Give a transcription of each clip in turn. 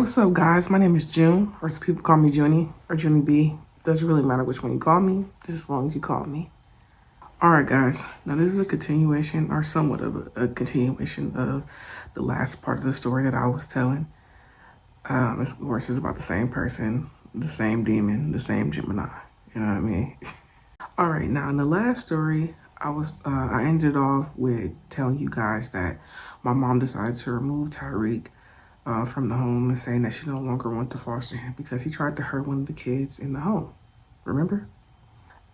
what's up, guys? My name is June, or some people call me Junie or Junie B. Doesn't really matter which one you call me, just as long as you call me. Alright, guys. Now, this is a continuation, or somewhat of a continuation of the last part of the story that I was telling. Of course, it's about the same person, the same demon, the same Gemini. You know what I mean? Alright, now in the last story, I ended off with telling you guys that my mom decided to remove Tyreek from the home and saying that she no longer wanted to foster him because he tried to hurt one of the kids in the home. Remember?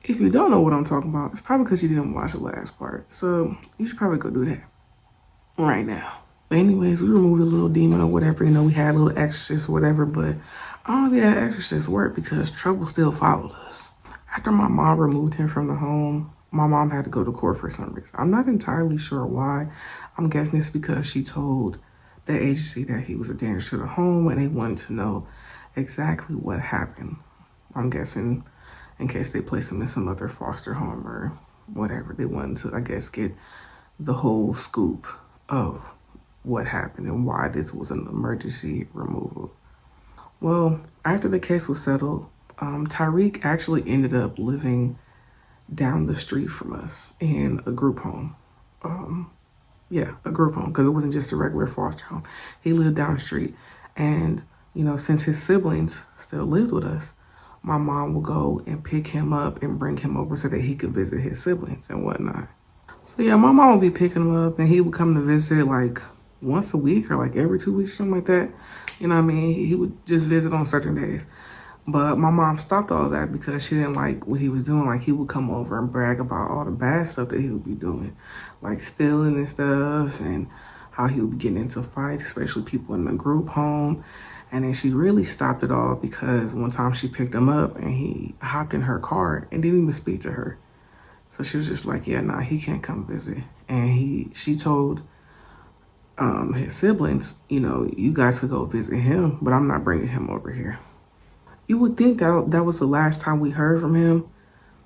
If you don't know what I'm talking about, it's probably because you didn't watch the last part. So you should probably go do that right now. But anyways, we removed a little demon or whatever. You know, we had a little exorcist or whatever, but I don't think that exorcist worked because trouble still followed us. After my mom removed him from the home, my mom had to go to court for some reason. I'm not entirely sure why. I'm guessing it's because she told the agency that he was a danger to the home and they wanted to know exactly what happened. I'm guessing in case they placed him in some other foster home or whatever. They wanted to, I guess, get the whole scoop of what happened and why this was an emergency removal. Well, after the case was settled, Tyreek actually ended up living down the street from us in a group home. Yeah, a group home, because it wasn't just a regular foster home. He lived down the street. And, you know, since his siblings still lived with us, my mom would go and pick him up and bring him over so that he could visit his siblings and whatnot. So, yeah, my mom would be picking him up and he would come to visit like once a week or like every 2 weeks, something like that. You know what I mean? He would just visit on certain days. But my mom stopped all that because she didn't like what he was doing. Like, he would come over and brag about all the bad stuff that he would be doing, like stealing and stuff, and how he would be getting into fights, especially people in the group home. And then she really stopped it all because one time she picked him up and he hopped in her car and didn't even speak to her. So she was just like, yeah, nah, he can't come visit. And she told his siblings, you know, you guys could go visit him, but I'm not bringing him over here. You would think that was the last time we heard from him,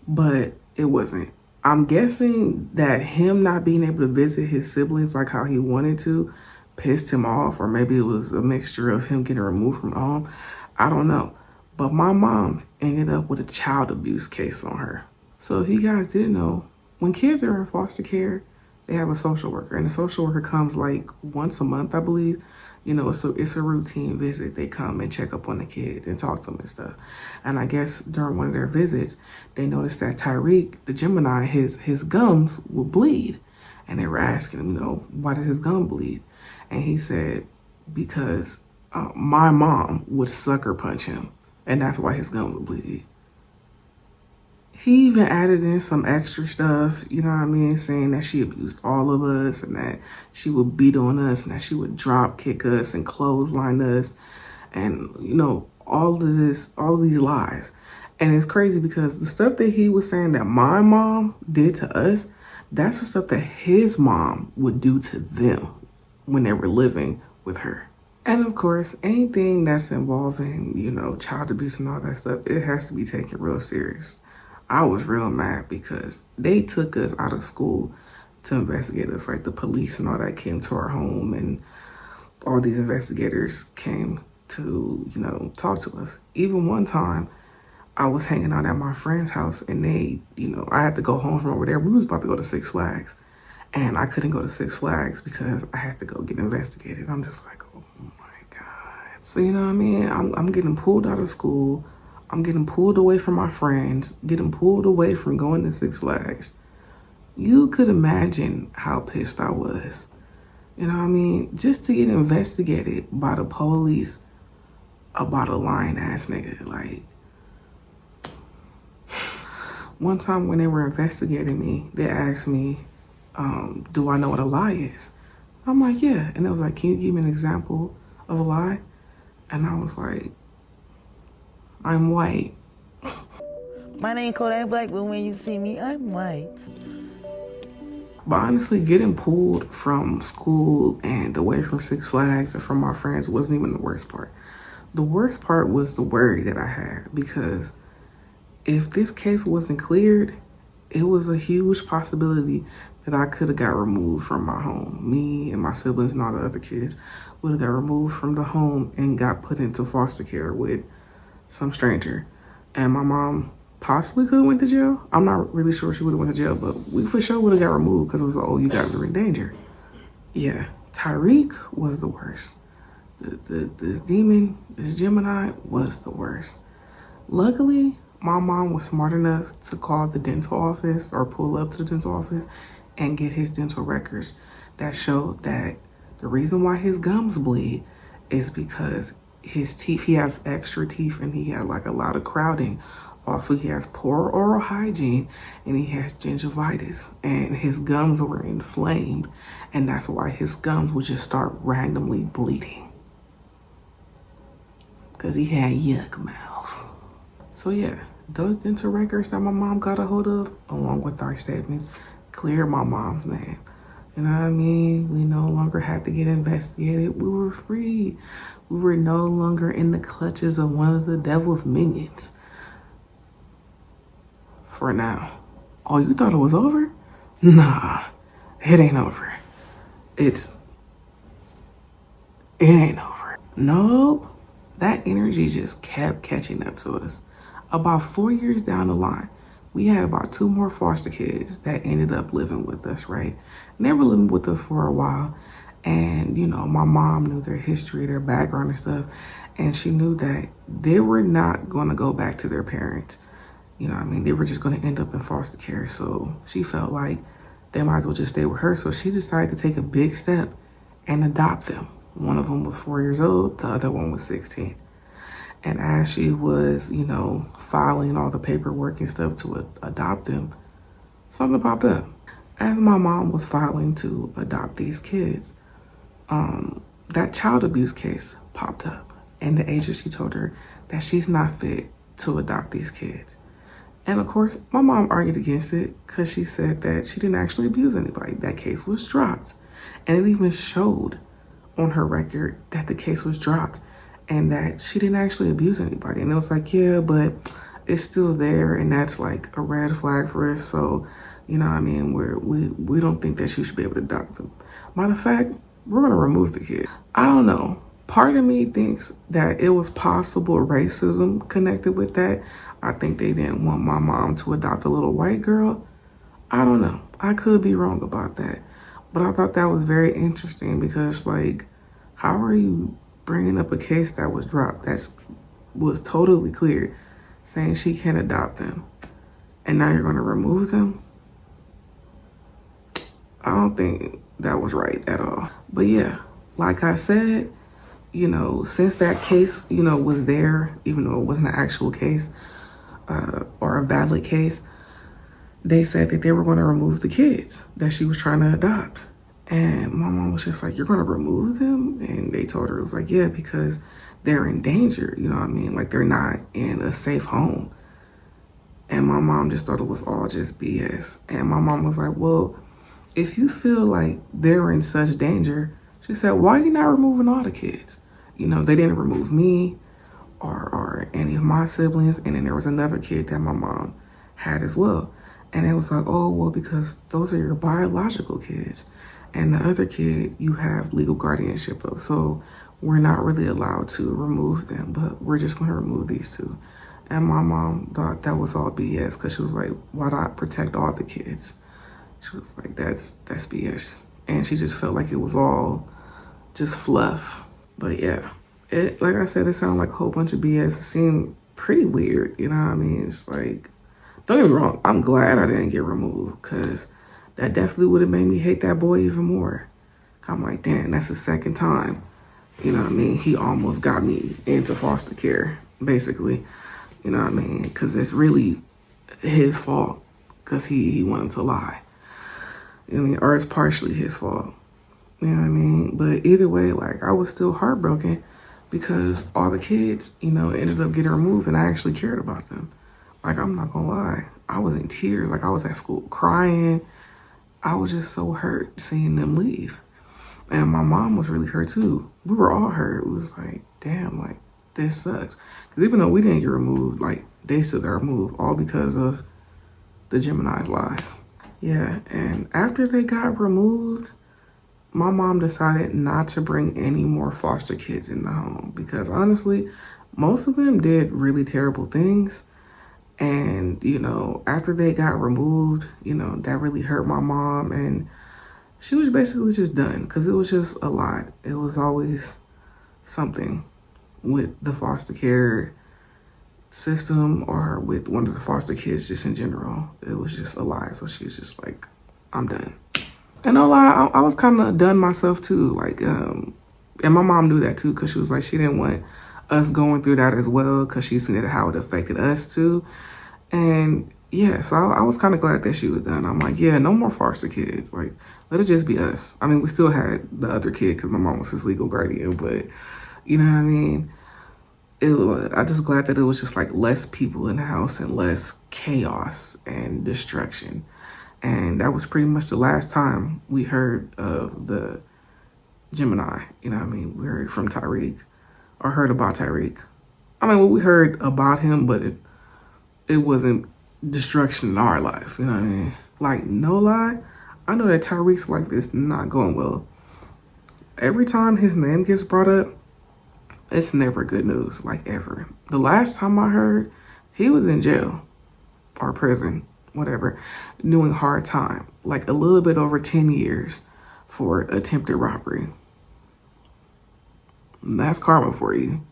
but it wasn't. I'm guessing that him not being able to visit his siblings like how he wanted to pissed him off, or maybe it was a mixture of him getting removed from home. I don't know. But my mom ended up with a child abuse case on her. So if you guys didn't know, when kids are in foster care, they have a social worker, and the social worker comes like once a month, I believe. You know, it's a routine visit. They come and check up on the kids and talk to them and stuff. And I guess during one of their visits, they noticed that Tyreek, the Gemini, his gums would bleed. And they were asking him, you know, why does his gum bleed? And he said, because my mom would sucker punch him, and that's why his gums would bleed. He even added in some extra stuff, you know what I mean, saying that she abused all of us and that she would beat on us and that she would drop kick us and clothesline us and, you know, all of these lies. And it's crazy because the stuff that he was saying that my mom did to us, that's the stuff that his mom would do to them when they were living with her. And of course, anything that's involving, you know, child abuse and all that stuff, it has to be taken real serious. I was real mad because they took us out of school to investigate us. Like, the police and all that came to our home, and all these investigators came to, you know, talk to us. Even one time, I was hanging out at my friend's house and they, you know, I had to go home from over there. We was about to go to Six Flags and I couldn't go to Six Flags because I had to go get investigated. I'm just like, oh my God. So, you know what I mean? I'm getting pulled out of school. I'm getting pulled away from my friends, getting pulled away from going to Six Flags. You could imagine how pissed I was. You know what I mean? Just to get investigated by the police about a lying ass nigga. Like, one time when they were investigating me, they asked me, do I know what a lie is? I'm like, yeah. And it was like, can you give me an example of a lie? And I was like, I'm white. My name Kodak Black, but when you see me, I'm white. But honestly, getting pulled from school and away from Six Flags and from my friends wasn't even the worst part. The worst part was the worry that I had, because if this case wasn't cleared, it was a huge possibility that I could have got removed from my home. Me and my siblings and all the other kids would have got removed from the home and got put into foster care with some stranger. And my mom possibly could have went to jail. I'm not really sure she would have went to jail, but we for sure would have got removed because it was like, oh, you guys are in danger. Yeah, Tyreek was the worst. This demon, this Gemini was the worst. Luckily, my mom was smart enough to call the dental office or pull up to the dental office and get his dental records that showed that the reason why his gums bleed is because his teeth, he has extra teeth and he had like a lot of crowding. Also, he has poor oral hygiene and he has gingivitis and his gums were inflamed, and that's why his gums would just start randomly bleeding because he had yuck mouth. So yeah, those dental records that my mom got a hold of, along with our statements, cleared my mom's name. You know what I mean? We no longer had to get investigated. We were free. We were no longer in the clutches of one of the devil's minions. For now. Oh, you thought it was over? Nah, it ain't over. It ain't over. Nope. That energy just kept catching up to us. About 4 years down the line, we had about 2 more foster kids that ended up living with us, right? And they were living with us for a while. And, you know, my mom knew their history, their background and stuff. And she knew that they were not going to go back to their parents. You know what I mean? They were just going to end up in foster care. So she felt like they might as well just stay with her. So she decided to take a big step and adopt them. One of them was 4 years old. The other one was 16. And as she was, you know, filing all the paperwork and stuff to adopt them, something popped up. As my mom was filing to adopt these kids, that child abuse case popped up. And the agency told her that she's not fit to adopt these kids. And of course, my mom argued against it because she said that she didn't actually abuse anybody. That case was dropped. And it even showed on her record that the case was dropped and that she didn't actually abuse anybody. And it was like, yeah, but it's still there, and that's like a red flag for us. So, you know what I mean, we don't think that she should be able to adopt them. Matter of fact, we're gonna remove the kid. I don't know. Part of me thinks that it was possible racism connected with that. I think they didn't want my mom to adopt a little white girl. I don't know. I could be wrong about that. But I thought that was very interesting because, like, how are you bringing up a case that was dropped that was totally clear, saying she can't adopt them, and now you're going to remove them? I don't think that was right at all. But yeah, like I said, you know, since that case, you know, was there, even though it wasn't an actual case or a valid case, they said that they were going to remove the kids that she was trying to adopt. And my mom was just like, you're going to remove them? And they told her, it was like, yeah, because they're in danger. You know what I mean? Like, they're not in a safe home. And my mom just thought it was all just BS. And my mom was like, well, if you feel like they're in such danger, she said, why are you not removing all the kids? You know, they didn't remove me or any of my siblings. And then there was another kid that my mom had as well. And it was like, oh, well, because those are your biological kids. And the other kid you have legal guardianship of. So we're not really allowed to remove them, but we're just going to remove these 2. And my mom thought that was all BS because she was like, why not protect all the kids? She was like, that's BS. And she just felt like it was all just fluff. But yeah, it, like I said, it sounded like a whole bunch of BS. It seemed pretty weird, you know what I mean? It's like, don't get me wrong, I'm glad I didn't get removed because that definitely would have made me hate that boy even more. I'm like, damn, that's the second time. You know what I mean? He almost got me into foster care, basically. You know what I mean? Because it's really his fault because he wanted to lie. You know what I mean? Or it's partially his fault. You know what I mean? But either way, like, I was still heartbroken because all the kids, you know, ended up getting removed and I actually cared about them. Like, I'm not gonna lie. I was in tears. Like, I was at school crying. I was just so hurt seeing them leave. And my mom was really hurt too. We were all hurt. It was like, damn, like, this sucks. Because even though we didn't get removed, like, they still got removed, all because of the Gemini's lives. Yeah, and after they got removed, my mom decided not to bring any more foster kids in the home because honestly, most of them did really terrible things. And, after they got removed, that really hurt my mom. And she was basically just done because it was just a lot. It was always something with the foster care system or with one of the foster kids just in general. It was just a lot. So she was just like, I'm done. And no lie, I was kind of done myself too. Like, and my mom knew that too because she was like, she didn't want us going through that as well because she seen how it affected us too. And yeah, so I was kind of glad that she was done. I'm like, yeah, no more foster kids. Like, let it just be us. I mean, we still had the other kid because my mom was his legal guardian, but you know what I mean? I just glad that it was just like less people in the house and less chaos and destruction. And that was pretty much the last time we heard of the Gemini. You know what I mean? We heard from Tyreek or heard about Tyreek. I mean, well, we heard about him, but it wasn't destruction in our life. You know what I mean? Like, no lie, I know that Tyreek's like this not going well. Every time his name gets brought up, it's never good news, like ever. The last time I heard, he was in jail or prison, whatever, doing hard time, like a little bit over 10 years for attempted robbery. That's karma for you.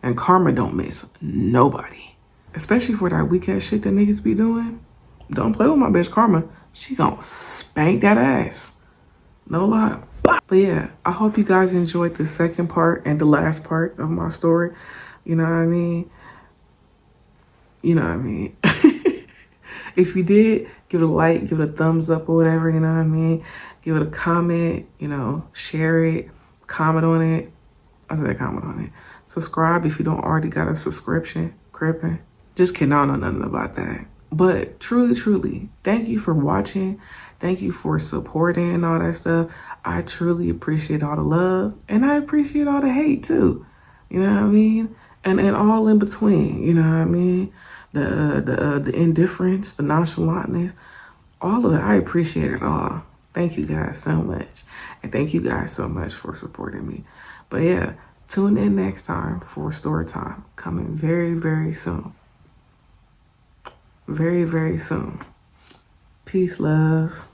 And karma don't miss nobody. Especially for that weak ass shit that niggas be doing. Don't play with my bitch Karma. She gonna spank that ass. No lie. But yeah, I hope you guys enjoyed the second part and the last part of my story. You know what I mean? You know what I mean? If you did, give it a like, give it a thumbs up or whatever, you know what I mean? Give it a comment, share it, comment on it. I said comment on it. Subscribe if you don't already got a subscription. Crippin'. Just kidding, I don't know nothing about that. But truly, thank you for watching. Thank you for supporting and all that stuff. I truly appreciate all the love. And I appreciate all the hate too. You know what I mean? And all in between, you know what I mean? The indifference, the nonchalantness, all of it, I appreciate it all. Thank you guys so much. And thank you guys so much for supporting me. But yeah, tune in next time for story time. Coming very, very soon. Very, very soon. Peace, loves.